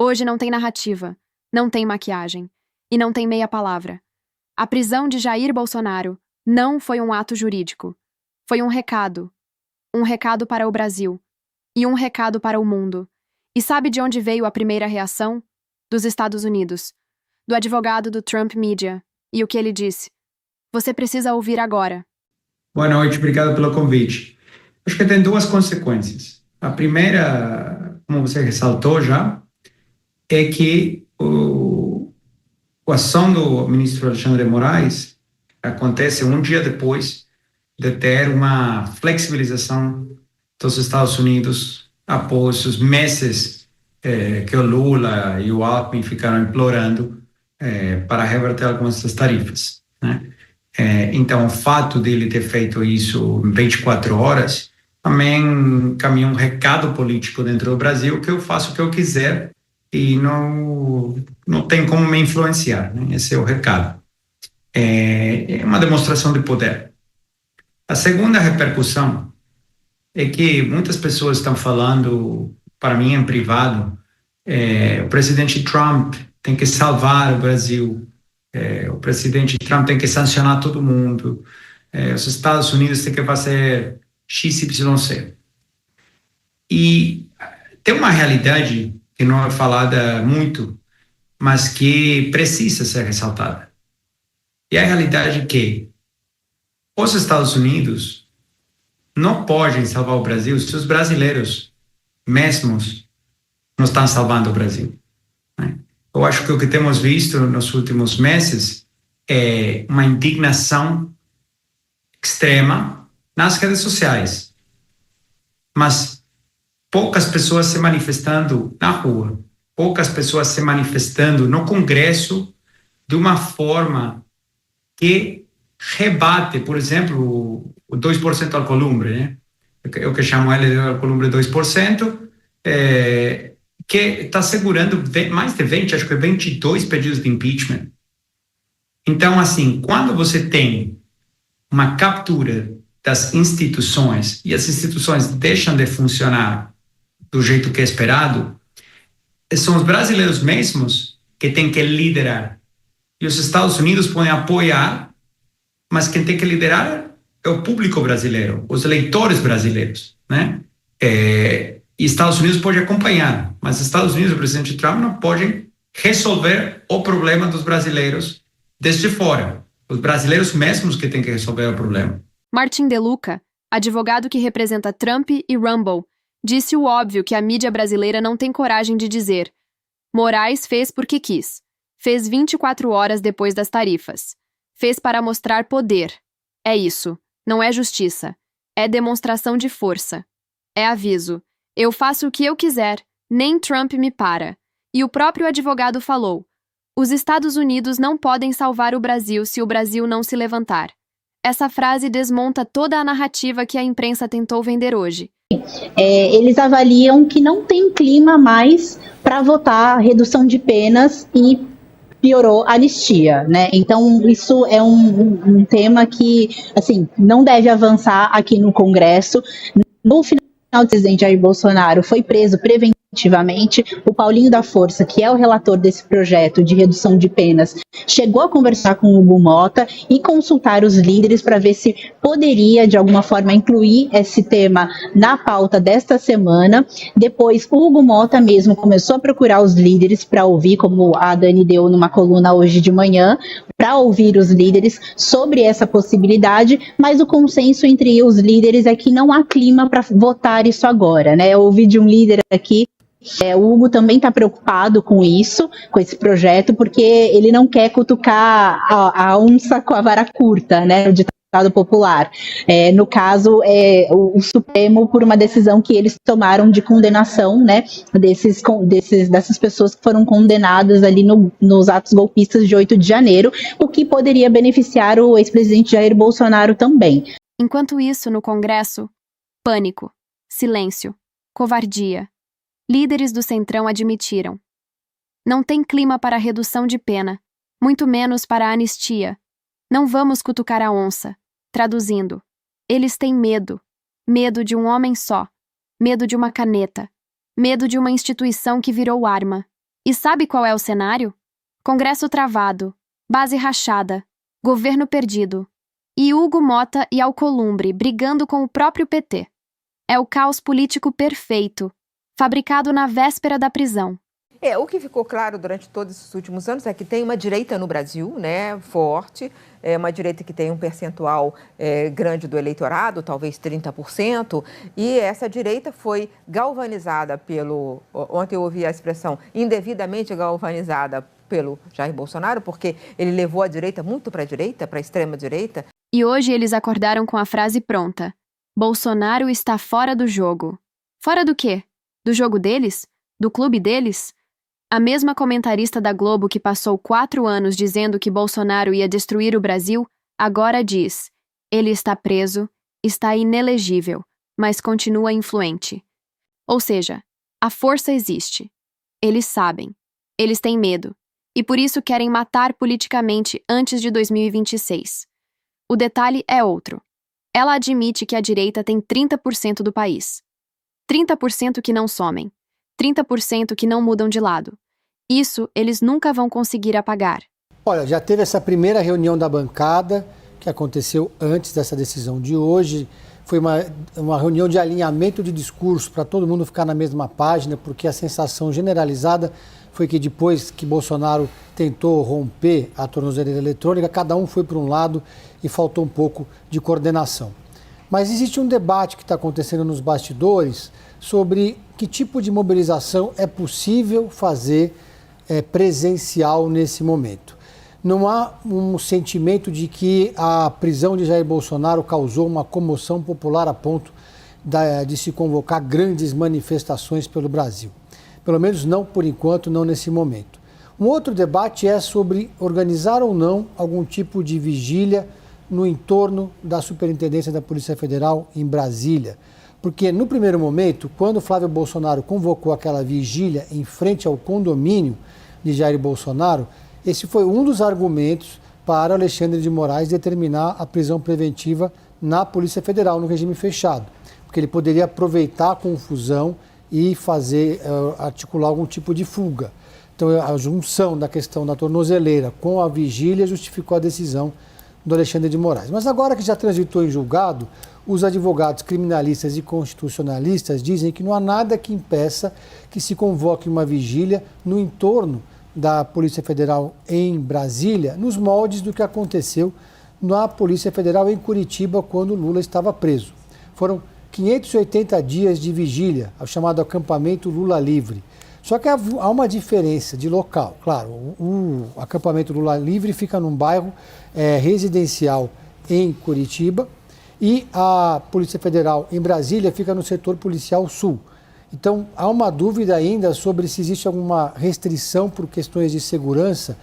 Hoje não tem narrativa, não tem maquiagem e não tem meia palavra. A prisão de Jair Bolsonaro não foi um ato jurídico. Foi um recado para o Brasil e um recado para o mundo. E sabe de onde veio a primeira reação? Dos Estados Unidos, do advogado do Trump Media. E o que ele disse? Você precisa ouvir agora. Boa noite, obrigado pelo convite. Acho que tem duas consequências. A primeira, como você ressaltou já, é que a ação do ministro Alexandre de Moraes acontece um dia depois de ter uma flexibilização dos Estados Unidos após os meses que o Lula e o Alckmin ficaram implorando para reverter algumas das tarifas, né? Então, o fato dele ter feito isso em 24 horas também caminha um recado político dentro do Brasil que eu faço o que eu quiser e não tem como me influenciar, né? Esse é o recado. É uma demonstração de poder. A segunda repercussão é que muitas pessoas estão falando, para mim em privado, o presidente Trump tem que salvar o Brasil, o presidente Trump tem que sancionar todo mundo, os Estados Unidos têm que fazer XYZ. E tem uma realidade que não é falada muito, mas que precisa ser ressaltada. E a realidade é que os Estados Unidos não podem salvar o Brasil se os brasileiros mesmos não estão salvando o Brasil, né? Eu acho que o que temos visto nos últimos meses é uma indignação extrema nas redes sociais, mas poucas pessoas se manifestando na rua, poucas pessoas se manifestando no Congresso de uma forma que rebate, por exemplo, o 2% alcolumbre, né? Eu que chamo ele de alcolumbre 2%, que está segurando mais de 20, acho que 22 pedidos de impeachment. Então, assim, quando você tem uma captura das instituições e as instituições deixam de funcionar do jeito que é esperado, são os brasileiros mesmos que têm que liderar. E os Estados Unidos podem apoiar, mas quem tem que liderar é o público brasileiro, os eleitores brasileiros, né? E Estados Unidos pode acompanhar, mas Estados Unidos e o presidente Trump não podem resolver o problema dos brasileiros desde fora. Os brasileiros mesmos que têm que resolver o problema. Martin De Luca, advogado que representa Trump e Rumble, disse o óbvio que a mídia brasileira não tem coragem de dizer. Moraes fez porque quis. Fez 24 horas depois das tarifas. Fez para mostrar poder. É isso. Não é justiça. É demonstração de força. É aviso. Eu faço o que eu quiser. Nem Trump me para. E o próprio advogado falou. Os Estados Unidos não podem salvar o Brasil se o Brasil não se levantar. Essa frase desmonta toda a narrativa que a imprensa tentou vender hoje. Eles avaliam que não tem clima mais para votar redução de penas e piorou a anistia, né? Então, isso é um tema que, assim, não deve avançar aqui no Congresso. No final, o presidente Jair Bolsonaro foi preso preventivamente. O Paulinho da Força, que é o relator desse projeto de redução de penas, chegou a conversar com o Hugo Mota e consultar os líderes para ver se poderia, de alguma forma, incluir esse tema na pauta desta semana. Depois, o Hugo Mota mesmo começou a procurar os líderes para ouvir, como a Dani deu numa coluna hoje de manhã, para ouvir os líderes sobre essa possibilidade, mas o consenso entre os líderes é que não há clima para votar isso agora, né? Eu ouvi de um líder aqui. O Hugo também está preocupado com isso, com esse projeto, porque ele não quer cutucar a onça com a vara curta, né, o ditado popular. No caso, o Supremo, por uma decisão que eles tomaram de condenação, né, dessas pessoas que foram condenadas ali nos atos golpistas de 8 de janeiro, o que poderia beneficiar o ex-presidente Jair Bolsonaro também. Enquanto isso, no Congresso, pânico, silêncio, covardia. Líderes do Centrão admitiram. Não tem clima para redução de pena, muito menos para a anistia. Não vamos cutucar a onça. Traduzindo, eles têm medo. Medo de um homem só. Medo de uma caneta. Medo de uma instituição que virou arma. E sabe qual é o cenário? Congresso travado, base rachada, governo perdido. E Hugo Mota e Alcolumbre brigando com o próprio PT. É o caos político perfeito, fabricado na véspera da prisão. O que ficou claro durante todos esses últimos anos é que tem uma direita no Brasil, né, forte, uma direita que tem um percentual grande do eleitorado, talvez 30%, e essa direita foi galvanizada ontem eu ouvi a expressão, indevidamente galvanizada pelo Jair Bolsonaro, porque ele levou a direita muito para a direita, para a extrema-direita. E hoje eles acordaram com a frase pronta: Bolsonaro está fora do jogo. Fora do quê? Do jogo deles? Do clube deles? A mesma comentarista da Globo que passou 4 anos dizendo que Bolsonaro ia destruir o Brasil, agora diz: ele está preso, está inelegível, mas continua influente. Ou seja, a força existe. Eles sabem. Eles têm medo. E por isso querem matar politicamente antes de 2026. O detalhe é outro. Ela admite que a direita tem 30% do país. 30% que não somem. 30% que não mudam de lado. Isso eles nunca vão conseguir apagar. Olha, já teve essa primeira reunião da bancada, que aconteceu antes dessa decisão de hoje. Foi uma reunião de alinhamento de discurso para todo mundo ficar na mesma página, porque a sensação generalizada foi que depois que Bolsonaro tentou romper a tornozeleira eletrônica, cada um foi para um lado e faltou um pouco de coordenação. Mas existe um debate que está acontecendo nos bastidores sobre que tipo de mobilização é possível fazer presencial nesse momento. Não há um sentimento de que a prisão de Jair Bolsonaro causou uma comoção popular a ponto de se convocar grandes manifestações pelo Brasil. Pelo menos não por enquanto, não nesse momento. Um outro debate é sobre organizar ou não algum tipo de vigília no entorno da Superintendência da Polícia Federal em Brasília. Porque no primeiro momento, quando Flávio Bolsonaro convocou aquela vigília em frente ao condomínio de Jair Bolsonaro, esse foi um dos argumentos para Alexandre de Moraes determinar a prisão preventiva na Polícia Federal, no regime fechado. Porque ele poderia aproveitar a confusão e articular algum tipo de fuga. Então a junção da questão da tornozeleira com a vigília justificou a decisão do Alexandre de Moraes. Mas agora que já transitou em julgado, os advogados criminalistas e constitucionalistas dizem que não há nada que impeça que se convoque uma vigília no entorno da Polícia Federal em Brasília, nos moldes do que aconteceu na Polícia Federal em Curitiba, quando Lula estava preso. Foram 580 dias de vigília, o chamado acampamento Lula Livre. Só que há uma diferença de local. Claro, o acampamento Lula Livre fica num bairro residencial em Curitiba e a Polícia Federal em Brasília fica no setor policial sul. Então, há uma dúvida ainda sobre se existe alguma restrição por questões de segurança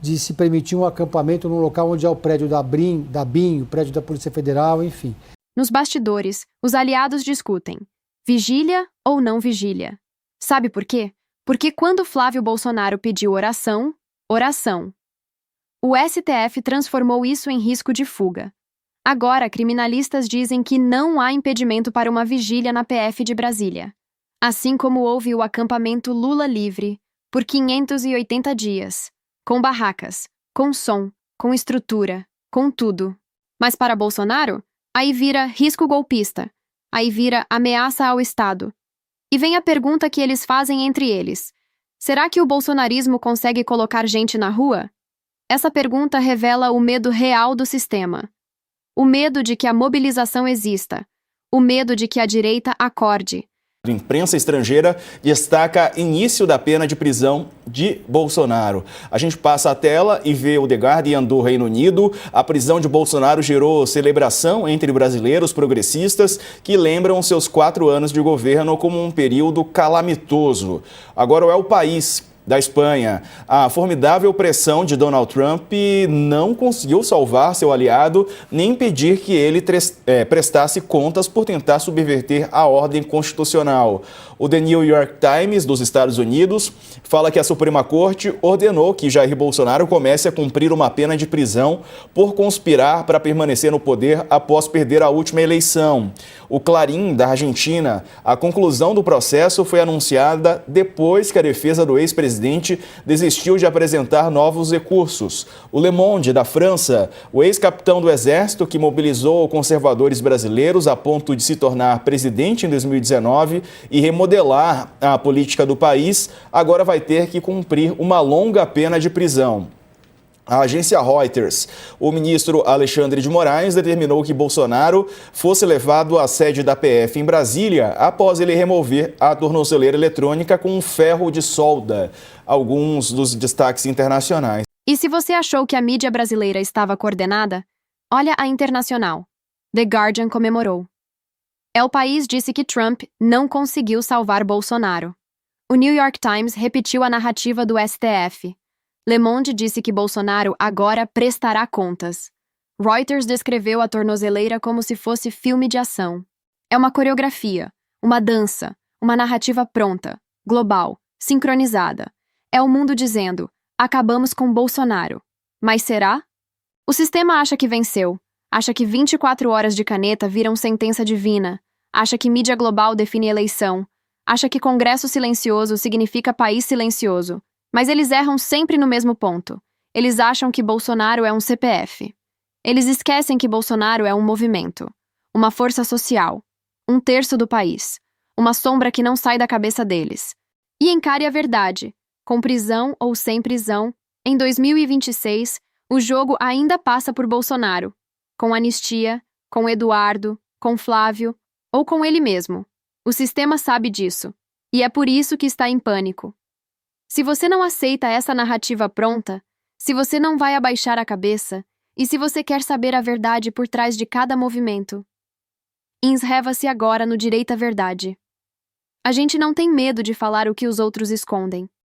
de se permitir um acampamento no local onde há o prédio da BIM, o prédio da Polícia Federal, enfim. Nos bastidores, os aliados discutem: vigília ou não vigília? Sabe por quê? Porque quando Flávio Bolsonaro pediu oração, o STF transformou isso em risco de fuga. Agora, criminalistas dizem que não há impedimento para uma vigília na PF de Brasília. Assim como houve o acampamento Lula Livre, por 580 dias, com barracas, com som, com estrutura, com tudo. Mas para Bolsonaro, aí vira risco golpista, aí vira ameaça ao Estado. E vem a pergunta que eles fazem entre eles: será que o bolsonarismo consegue colocar gente na rua? Essa pergunta revela o medo real do sistema. O medo de que a mobilização exista. O medo de que a direita acorde. A imprensa estrangeira destaca início da pena de prisão de Bolsonaro. A gente passa a tela e vê o The Guardian do Reino Unido. A prisão de Bolsonaro gerou celebração entre brasileiros progressistas que lembram seus 4 anos de governo como um período calamitoso. Agora é o País da Espanha. A formidável pressão de Donald Trump não conseguiu salvar seu aliado nem impedir que ele prestasse contas por tentar subverter a ordem constitucional. O The New York Times, dos Estados Unidos, fala que a Suprema Corte ordenou que Jair Bolsonaro comece a cumprir uma pena de prisão por conspirar para permanecer no poder após perder a última eleição. O Clarín, da Argentina, a conclusão do processo foi anunciada depois que a defesa do ex-presidente desistiu de apresentar novos recursos. O Le Monde, da França, o ex-capitão do Exército, que mobilizou conservadores brasileiros a ponto de se tornar presidente em 2019 e remodelar a política do país, agora vai ter que cumprir uma longa pena de prisão. A agência Reuters, o ministro Alexandre de Moraes determinou que Bolsonaro fosse levado à sede da PF em Brasília após ele remover a tornozeleira eletrônica com um ferro de solda. Alguns dos destaques internacionais. E se você achou que a mídia brasileira estava coordenada, olha a internacional. The Guardian comemorou. El País disse que Trump não conseguiu salvar Bolsonaro. O New York Times repetiu a narrativa do STF. Le Monde disse que Bolsonaro agora prestará contas. Reuters descreveu a tornozeleira como se fosse filme de ação. É uma coreografia, uma dança, uma narrativa pronta, global, sincronizada. É o mundo dizendo, acabamos com Bolsonaro. Mas será? O sistema acha que venceu. Acha que 24 horas de caneta viram sentença divina. Acha que mídia global define eleição. Acha que Congresso silencioso significa país silencioso. Mas eles erram sempre no mesmo ponto. Eles acham que Bolsonaro é um CPF. Eles esquecem que Bolsonaro é um movimento, uma força social, um terço do país, uma sombra que não sai da cabeça deles. E encare a verdade. Com prisão ou sem prisão, em 2026, o jogo ainda passa por Bolsonaro. Com anistia, com Eduardo, com Flávio ou com ele mesmo. O sistema sabe disso. E é por isso que está em pânico. Se você não aceita essa narrativa pronta, se você não vai abaixar a cabeça, e se você quer saber a verdade por trás de cada movimento, inscreva-se agora no Direito à Verdade. A gente não tem medo de falar o que os outros escondem.